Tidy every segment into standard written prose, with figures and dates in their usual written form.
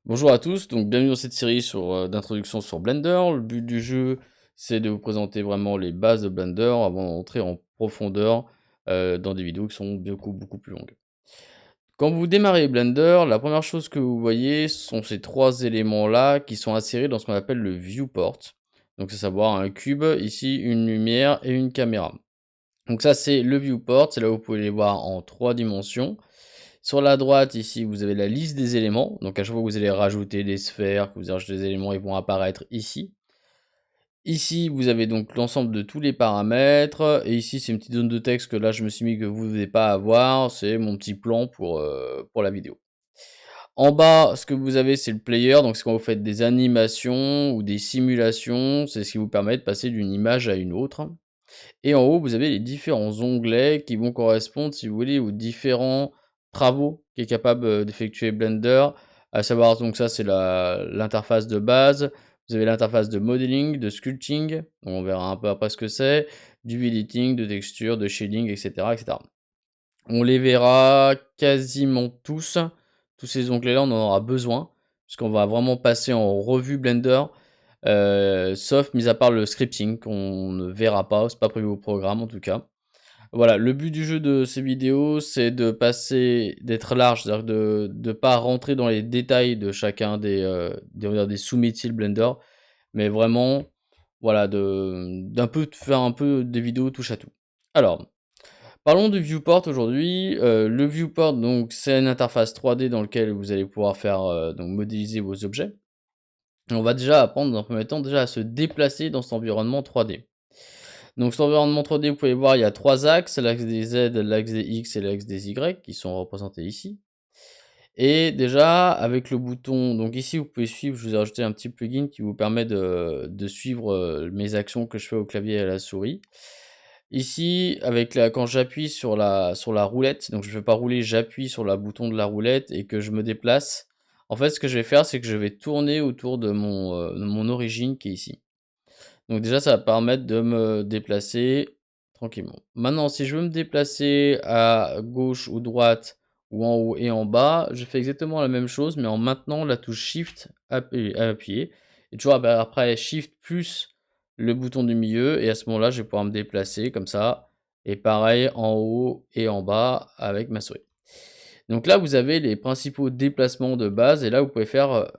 Bonjour à tous, donc bienvenue dans cette série d'introduction sur Blender. Le but du jeu, c'est de vous présenter vraiment les bases de Blender avant d'entrer en profondeur dans des vidéos qui sont beaucoup plus longues. Quand vous démarrez Blender, la première chose que vous voyez sont ces trois éléments-là qui sont insérés dans ce qu'on appelle le viewport. Donc c'est savoir un cube, ici une lumière et une caméra. Donc ça c'est le viewport, c'est là où vous pouvez les voir en 3 dimensions. Sur la droite, ici, vous avez la liste des éléments. Donc, à chaque fois que vous allez rajouter des sphères, que vous rajoutez des éléments, ils vont apparaître ici. Ici, vous avez donc l'ensemble de tous les paramètres. Et ici, c'est une petite zone de texte que là, je me suis mis que vous ne devez pas avoir. C'est mon petit plan pour la vidéo. En bas, ce que vous avez, c'est le player. Donc, c'est quand vous faites des animations ou des simulations. C'est ce qui vous permet de passer d'une image à une autre. Et en haut, vous avez les différents onglets qui vont correspondre, si vous voulez, aux différents travaux qu'est capable, d'effectuer Blender. À savoir donc ça, c'est l'interface de base. Vous avez l'interface de modeling, de sculpting, donc on verra un peu après ce que c'est, du editing, de texture, de shading, et cetera, et cetera. On les verra quasiment tous. Tous ces onglets-là, on en aura besoin, puisqu'on va vraiment passer en revue Blender, sauf mis à part le scripting qu'on ne verra pas, c'est pas prévu au programme en tout cas. Voilà, le but du jeu de ces vidéos, c'est de passer d'être large, c'est-à-dire de pas rentrer dans les détails de chacun on va dire des sous-métiers de Blender, mais vraiment, voilà, de faire un peu des vidéos touche à tout. Alors, parlons du viewport aujourd'hui. Le viewport, donc, c'est une interface 3D dans laquelle vous allez pouvoir faire, donc modéliser vos objets. Et on va déjà apprendre dans un premier temps déjà à se déplacer dans cet environnement 3D. Donc cet environnement 3D, vous pouvez voir, il y a 3 axes, l'axe des Z, l'axe des X et l'axe des Y qui sont représentés ici. Et déjà, avec le bouton, donc ici vous pouvez suivre, je vous ai rajouté un petit plugin qui vous permet de suivre mes actions que je fais au clavier et à la souris. Ici, quand j'appuie sur la roulette, donc je ne vais pas rouler, j'appuie sur le bouton de la roulette et que je me déplace. En fait, ce que je vais faire, c'est que je vais tourner autour de mon origine qui est ici. Donc déjà, ça va permettre de me déplacer tranquillement. Maintenant, si je veux me déplacer à gauche ou droite ou en haut et en bas, je fais exactement la même chose, mais en maintenant la touche Shift appuyée. Et toujours bah, après Shift plus le bouton du milieu. Et à ce moment-là, je vais pouvoir me déplacer comme ça. Et pareil en haut et en bas avec ma souris. Donc là, vous avez les principaux déplacements de base et là, vous pouvez faire,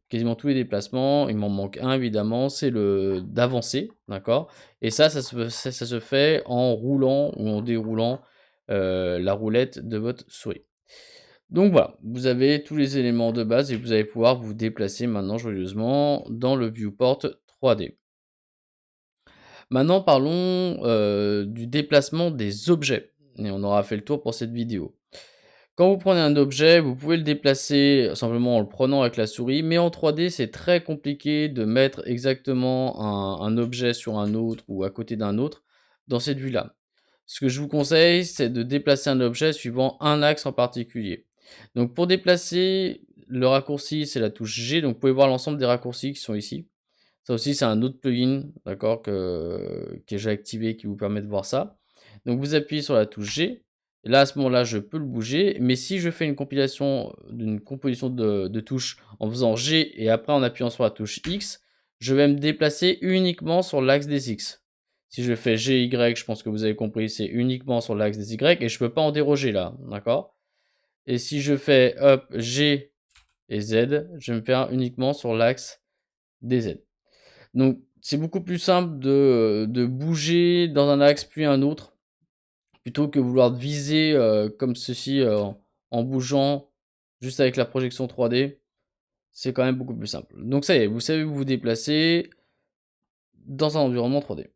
quasiment tous les déplacements. Il m'en manque un évidemment, c'est le d'avancer, d'accord? Et ça se fait en roulant ou en déroulant, la roulette de votre souris. Donc voilà, vous avez tous les éléments de base et vous allez pouvoir vous déplacer maintenant joyeusement dans le viewport 3D. Maintenant parlons, du déplacement des objets et on aura fait le tour pour cette vidéo. Quand vous prenez un objet, vous pouvez le déplacer simplement en le prenant avec la souris, mais en 3D, c'est très compliqué de mettre exactement un objet sur un autre ou à côté d'un autre dans cette vue-là. Ce que je vous conseille, c'est de déplacer un objet suivant un axe en particulier. Donc pour déplacer, le raccourci, c'est la touche G, donc vous pouvez voir l'ensemble des raccourcis qui sont ici. Ça aussi, c'est un autre plugin, d'accord, que j'ai activé qui vous permet de voir ça. Donc vous appuyez sur la touche G, et là, à ce moment-là, je peux le bouger, mais si je fais d'une composition de touches en faisant G et après en appuyant sur la touche X, je vais me déplacer uniquement sur l'axe des X. Si je fais G, Y, je pense que vous avez compris, c'est uniquement sur l'axe des Y, et je ne peux pas en déroger là, d'accord? Et si je fais, hop, G et Z, je vais me faire uniquement sur l'axe des Z. Donc, c'est beaucoup plus simple de bouger dans un axe puis un autre, plutôt que vouloir viser, comme ceci, en bougeant juste avec la projection 3D. C'est quand même beaucoup plus simple. Donc ça y est, vous savez où vous déplacer dans un environnement 3D.